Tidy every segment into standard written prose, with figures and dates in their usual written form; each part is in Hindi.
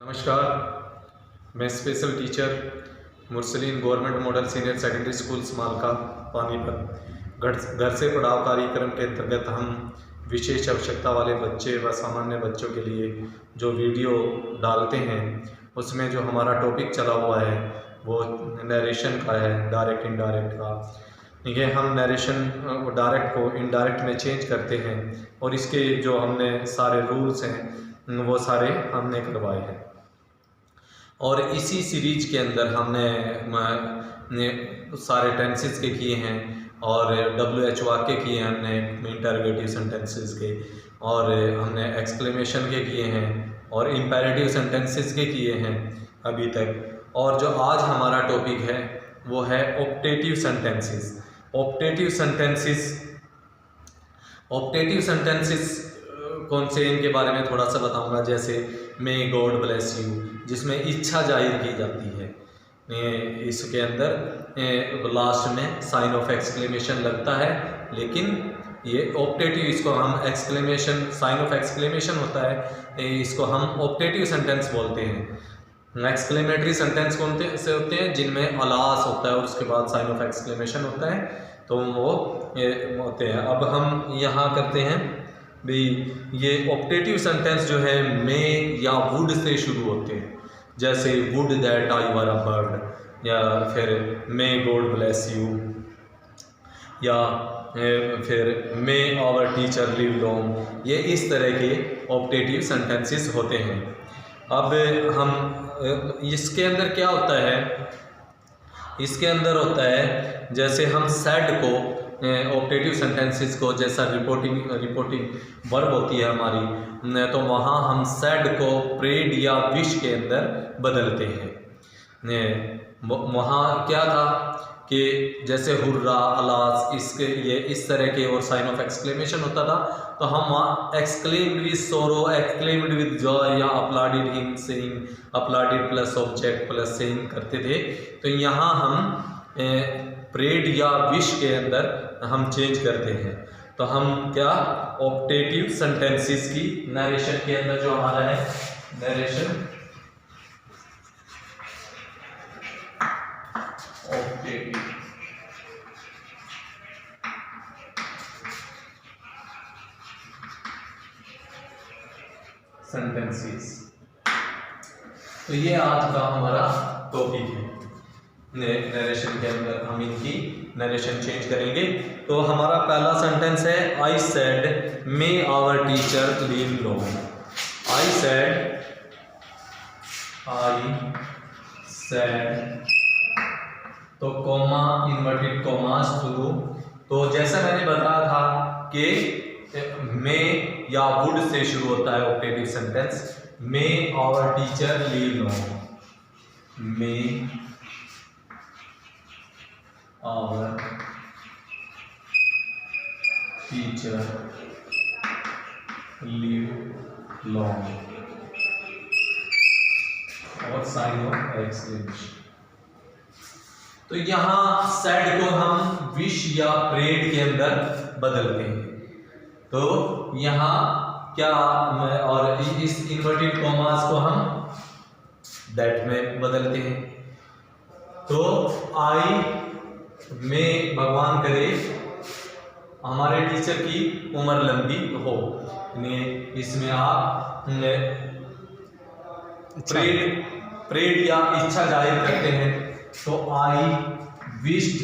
नमस्कार, मैं special teacher Mursaleen government model senior secondary school Malka Panipat घर से पढ़ाओ कार्यक्रम के अंतर्गत हम विशेष आवश्यकता वाले बच्चे व सामान्य बच्चों के लिए जो वीडियो डालते हैं उसमें जो हमारा टॉपिक चला हुआ है वो नरेशन का है, डायरेक्ट इनडायरेक्ट का। ठीक है, हम नरेशन डायरेक्ट को इनडायरेक्ट में चेंज करते हैं और इसके जो हमने सारे रूल्स हैं वो सारे हमने करवाए हैं। और इसी सीरीज के अंदर हमने सारे टेंसेस के किए हैं और WH वाक्य किए हैं हमने, इंटरोगेटिव सेंटेंसेस के, और हमने एक्सक्लेमेशन के किए हैं और इम्पेरेटिव सेंटेंसेस के किए हैं अभी तक। और जो आज हमारा टॉपिक है वो है ऑप्टेटिव सेंटेंसेस। ऑप्टेटिव सेंटेंसेस कौन से, इनके बारे में थोड़ा सा बताऊंगा। जैसे मे गॉड ब्लेस यू, जिसमें इच्छा जाहिर की जाती है, इसके अंदर लास्ट में साइन ऑफ एक्सक्लेमेशन लगता है, लेकिन ये ऑप्टेटिव, इसको हम एक्सक्लेमेशन, साइन ऑफ एक्सक्लेमेशन होता है, इसको हम ऑप्टेटिव सेंटेंस बोलते हैं। एक्सक्लेमेटरी सेंटेंस कौन से होते हैं? जिनमें अलास होता है और उसके बाद साइन ऑफ एक्सक्लेमेशन होता है, तो वो होते हैं। अब हम यहाँ करते हैं भी, ये ऑप्टेटिव सेंटेंस जो है मे या वुड से शुरू होते हैं। जैसे would that I were a bird, या फिर मे गॉड ब्लेस यू, या फिर मे आवर टीचर लिव लॉन्ग। ये इस तरह के ऑप्टेटिव सेंटेंसेस होते हैं। अब हम इसके अंदर क्या होता है, इसके अंदर होता है जैसे हम सैड को, ऑप्टेटिव सेंटेंसेस को, जैसा रिपोर्टिंग वर्ब होती है हमारी, तो वहाँ हम सैड को प्रेड या विश के अंदर बदलते हैं। वहाँ क्या था कि जैसे हुर्रा, अलास, इसके ये इस तरह के और साइन ऑफ एक्सक्लेमेशन होता था, तो हम वहाँ exclaimed with sorrow, exclaimed with joy, या applauded him saying, applauded plus object plus saying करते थे। तो यहाँ हम प्रेड या विश के अंदर हम चेंज करते हैं। तो हम क्या, ऑप्टेटिव सेंटेंसेस की नरेशन के अंदर जो हमारा है नरेशन, ऑप्टेटिव सेंटेंसेस, तो ये आज का हमारा टॉपिक है। नरेशन के अंदर हम इनकी नरेशन चेंज करेंगे। तो हमारा पहला सेंटेंस है, I said may our teacher live long. I said तो कॉमा, इन्वर्टेड कॉमास थ्रू। तो जैसा मैंने बताया था कि मे या वुड से शुरू होता है optative sentence. May our teacher live long, may our teacher live long, और साइन ऑफ एक्सक्लेमेशन। तो यहाँ सैड को हम विश या प्रेड के अंदर बदलते हैं। तो यहाँ क्या, और इस इन्वर्टेड कॉमास को हम दैट में बदलते हैं। तो आई में भगवान करे हमारे टीचर की उम्र लंबी हो, इसमें आप प्रेड या इच्छा जाहिर करते हैं। तो आई विश्ड,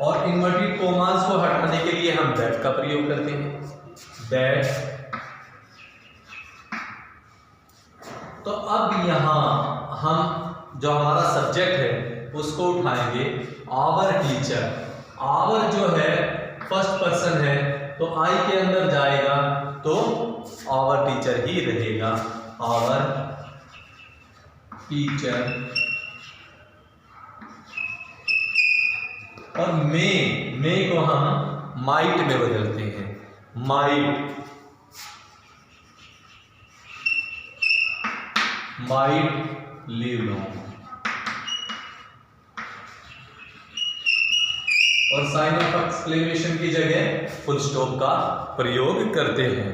और इन्वर्टेड कॉमास को हटाने के लिए हम दैट का प्रयोग करते हैं, दैट। तो अब यहाँ हम जो हमारा सब्जेक्ट है उसको उठाएंगे, आवर टीचर। आवर जो है फर्स्ट पर्सन है, तो आई के अंदर जाएगा तो आवर टीचर ही रहेगा, आवर टीचर। और मे को हम माइट में बदलते हैं, माइट लीव लॉन्ग, और साइन ऑफ एक्सक्लेमेशन की जगह फुल स्टॉप का प्रयोग करते हैं।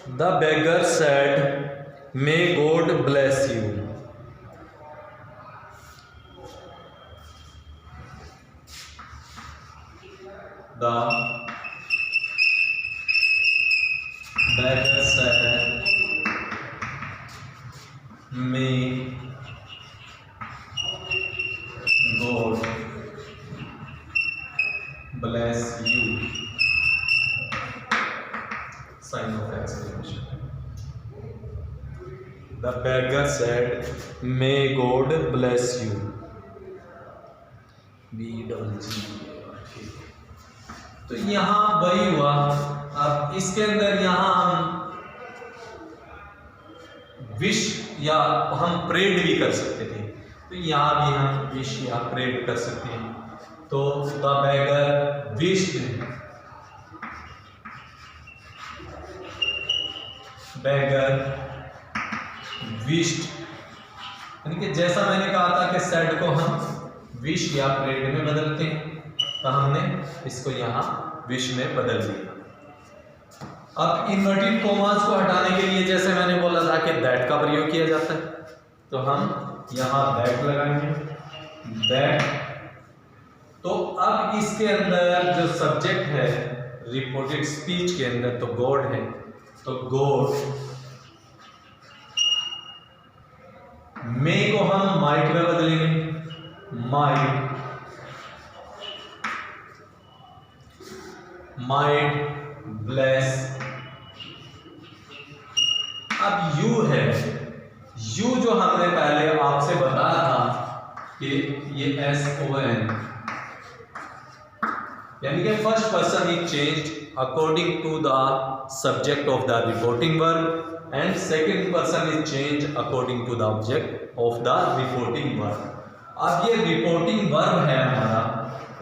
The beggar said may God bless you. The beggar said, may God bless you. Sign of exclamation. The beggar said, may God bless you. तो यहाँ वही हुआ। अब इसके अंदर यहाँ हम विश या हम प्रेड भी कर सकते थे, तो यहाँ भी हम विश या प्रेड कर सकते हैं। तो the beggar wished, beggar wished, यानी कि जैसा मैंने कहा था कि सेड को हम विश या प्रेड में बदलते हैं, तो हमने इसको यहाँ विश में बदल दिया। अब इन्वर्टेड कॉमास को हटाने के लिए जैसे मैंने बोला था कि दैट का प्रयोग किया जाता है, तो हम यहाँ दैट लगाएंगे, दैट। तो अब इसके अंदर जो सब्जेक्ट है रिपोर्टेड स्पीच के अंदर तो गॉड है, तो गॉड, मे को हम माइट में बदलेंगे, माइट, माइट ब्लेस। अब यू है, यू जो हमने पहले आपसे बताया था कि ये SON, यानी कि first person is changed according to the subject of the reporting verb and second person is changed according to the object of the reporting verb. अब ये रिपोर्टिंग वर्ब है हमारा,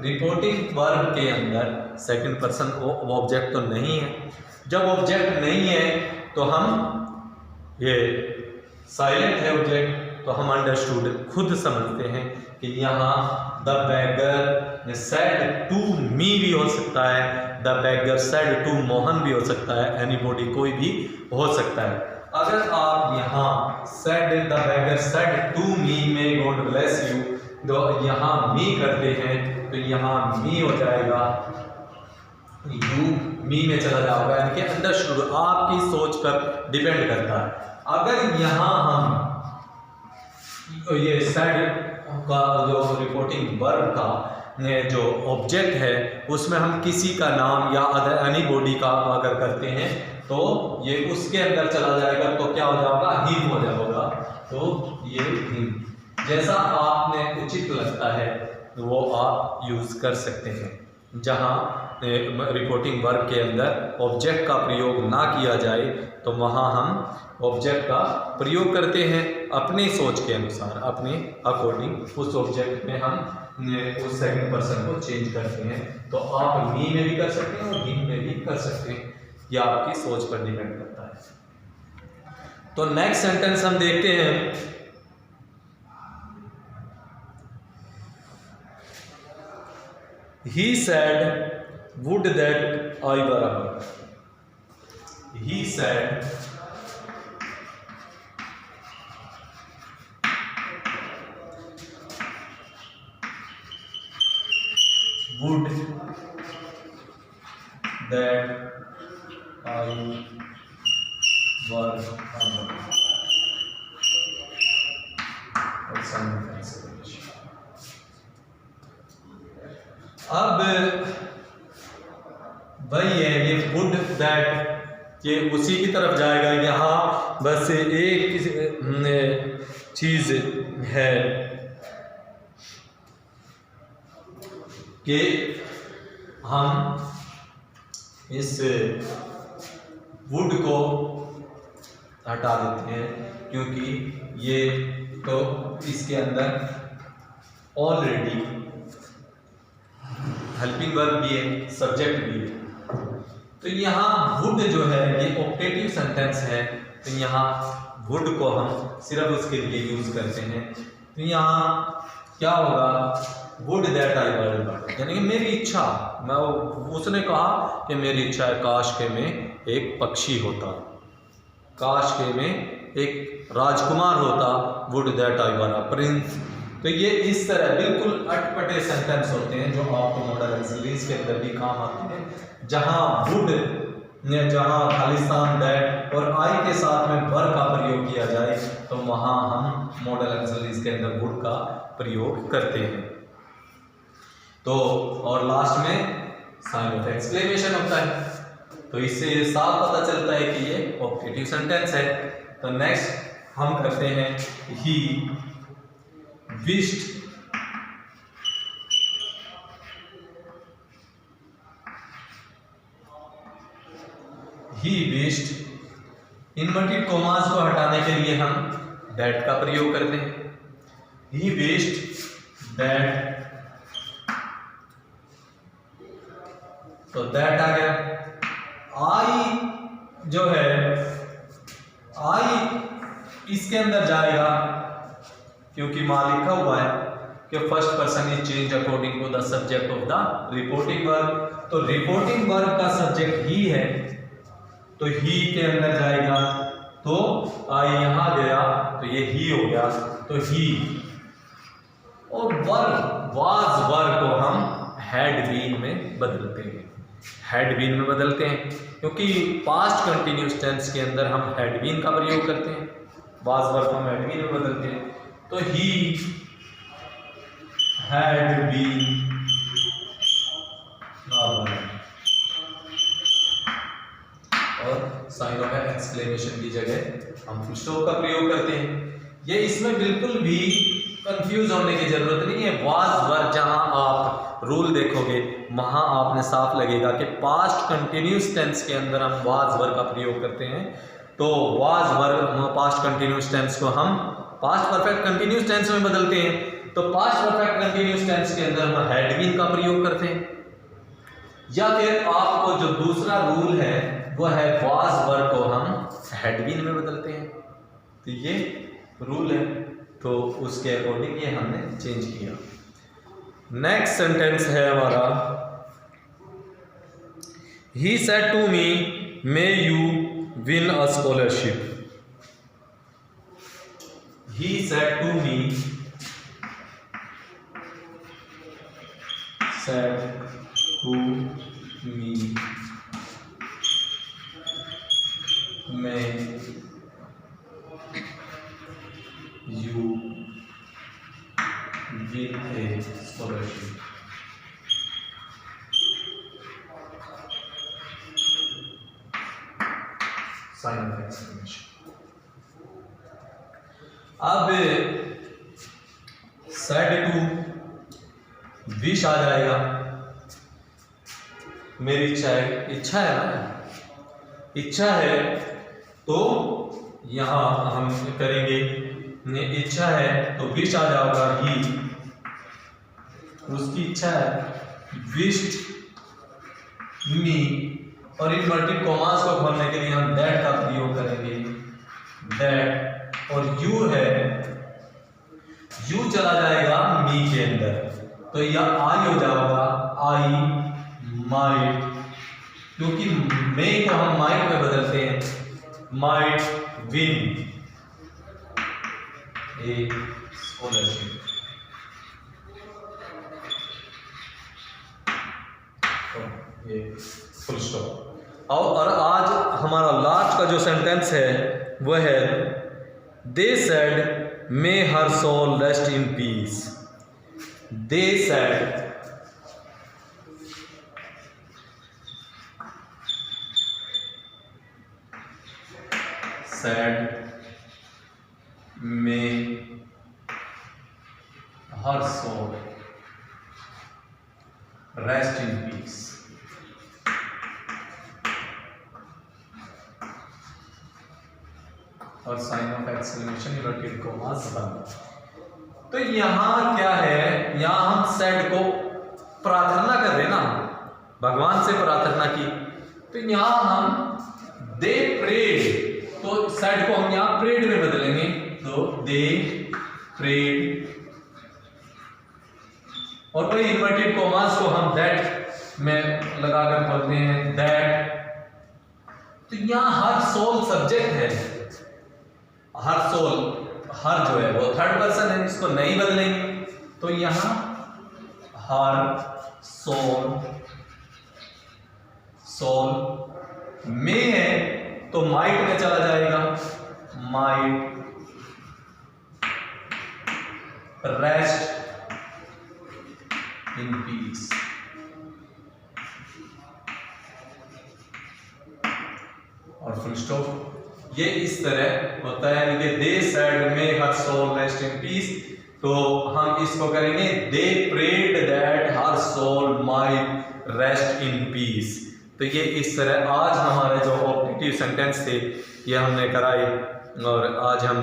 रिपोर्टिंग वर्ब के अंदर सेकंड पर्सन ऑब्जेक्ट तो नहीं है। जब ऑब्जेक्ट नहीं है तो हम, ये साइलेंट है ऑब्जेक्ट, तो हम अंडरस्टूड खुद समझते हैं कि यहाँ the beggar said to me भी हो सकता है, the beggar said to Mohan भी हो सकता है, एनीबॉडी कोई भी हो सकता है। अगर आप यहाँ said the beggar said to me may God bless you, तो यहाँ मी करते हैं तो यहाँ मी हो जाएगा, यू मी में चला जाएगा, यानी कि अंडरस्टूड आपकी सोच पर डिपेंड करता है। अगर यहाँ हम ये सेड का जो रिपोर्टिंग वर्ब का जो ऑब्जेक्ट है उसमें हम किसी का नाम या अदर एनीबॉडी का अगर करते हैं तो ये उसके अंदर चला जाएगा, तो क्या हो जाएगा, हिम हो जाएगा। तो ये हिम जैसा आपने उचित लगता है वो आप यूज़ कर सकते हैं। जहाँ रिपोर्टिंग वर्ब के अंदर ऑब्जेक्ट का प्रयोग ना किया जाए तो वहाँ हम ऑब्जेक्ट का प्रयोग करते हैं अपनी सोच के अनुसार, अपने अकॉर्डिंग उस ऑब्जेक्ट में हम उस सेकंड पर्सन को चेंज करते हैं। तो आप मी में भी कर सकते हैं और हिम में भी कर सकते हैं, यह आपकी सोच पर डिपेंड करता है। तो नेक्स्ट सेंटेंस हम देखते हैं, He said, would that I were a bird. He said, would that I were a bird. अब वही है, ये वुड दैट ये उसी की तरफ जाएगा। यहाँ बस एक चीज़ है कि हम इस वुड को हटा देते हैं क्योंकि ये तो इसके अंदर ऑलरेडी हेल्पिंग वर्ब भी है, सब्जेक्ट भी है। तो यहाँ वुड जो है ये ऑप्टेटिव सेंटेंस है, तो यहाँ वुड को हम सिर्फ उसके लिए यूज करते हैं। तो यहाँ क्या होगा, would that I were a bird, यानी कि मेरी इच्छा, मैं उसने कहा कि मेरी इच्छा है काश के मैं एक पक्षी होता। काश के में एक राजकुमार होता, would that I were a prince. तो ये इस तरह बिल्कुल अटपटे सेंटेंस होते हैं जो आपको मॉडल एक्सिलरीज के अंदर भी काम आते हैं, जहां वुड जहां खालिस्तान दैट और आई के साथ में वर का प्रयोग किया जाए तो वहां हम मॉडल एक्सिलरीज के अंदर वुड का प्रयोग करते हैं। तो और लास्ट में साइन ऑफ एक्सक्लेमेशन होता है। तो इससे ये साफ पता चलता है कि ये ऑप्टेटिव सेंटेंस है। तो नेक्स्ट हम करते हैं ही विश्ड इन्वर्टेड कॉमास को हटाने के लिए हम दैट का प्रयोग करते हैं। ही विश्ड दैट, तो दैट आ गया। आई जो है, आई इसके अंदर जाएगा क्योंकि वहां लिखा हुआ है कि first person is change according to the subject of the reporting verb. तो रिपोर्टिंग वर्ब का सब्जेक्ट ही है, तो ही के अंदर जाएगा। तो आई यहां गया तो ये ही हो गया, तो ही। और वर्ब वाज वर्ब को हम हैड बीन में बदलते हैं, हैड बीन में बदलते हैं क्योंकि पास्ट कंटिन्यूस टेंस के अंदर हम हैड बीन का प्रयोग करते हैं, वाज वर्ब को हम हैड बीन में बदलते हैं। तो ही हैड बीन और साइन ऑफ एक्सक्लेमेशन की जगह हम फुल स्टॉप का प्रयोग करते हैं। ये इसमें बिल्कुल भी कंफ्यूज होने की जरूरत नहीं है। वाज वर्ब जहां आप रूल देखोगे वहां आपने साफ लगेगा कि पास्ट कंटिन्यूस टेंस के अंदर हम वाज वर्ब का प्रयोग करते हैं। तो was verb past continuous tense को हम पास्ट परफेक्ट कंटिन्यूस टेंस में बदलते हैं। तो पास्ट परफेक्ट कंटिन्यूस टेंस के अंदर हम हैड बीन का प्रयोग करते हैं। या फिर आपको जो दूसरा रूल है वो है वाज वर्ब को हम हैड बीन में बदलते हैं। तो ये रूल है, तो उसके अकॉर्डिंग ये हमने चेंज किया। नेक्स्ट सेंटेंस है हमारा, he said to me may you win a scholarship. He said to me, said to me may you win a scholarship। Sign of exclamation. अब सेड टू विश आ जाएगा। मेरी इच्छा है, इच्छा है ना, इच्छा है तो यहां हम करेंगे इच्छा है तो विश आ जाएगा ही, उसकी इच्छा है विश्ड मी। और इन्वर्टेड कॉमास को खोलने के लिए हम दैट का प्रयोग करेंगे, दैट। और यू है, यू चला जाएगा मी के अंदर, तो यह आई हो जाएगा आई माइट, क्योंकि मे को हम माइट में बदलते हैं, माइट विन ए स्कॉलरशिप। ये फुल स्टॉप। और आज हमारा लास्ट का जो सेंटेंस है वह है they said may her soul rest in peace. They said, said may her soul rest in peace। और sign of exclamation inverted commas बंद। तो यहां क्या है, यहां हम सेड को प्रार्थना कर रहे ना, भगवान से प्रार्थना की। तो यहां हम दे प्रेड, तो सेड को हम यहां प्रेड में बदलेंगे, तो दे प्रेड। और कोई इन्वर्टेड कॉमास को हम दैट में लगाकर बोलते हैं दैट तो यहाँ हर सोल सब्जेक्ट है, हर सोल, हर जो है वो थर्ड पर्सन है, इसको नहीं बदलेंगे। तो यहाँ हर सोल, सोल में है तो माइट में चला जाएगा, माइट रेस्ट इन पीस। और फुल स्टॉप। ये इस तरह होता है, यानी कि they said may her soul rest in peace, तो हम इसको करेंगे they prayed that her soul might rest in peace. तो ये इस तरह आज हमारे जो ऑब्जेक्टिव सेंटेंस थे ये हमने कराए, और आज हम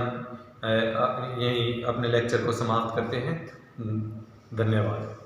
यही अपने लेक्चर को समाप्त करते हैं। धन्यवाद।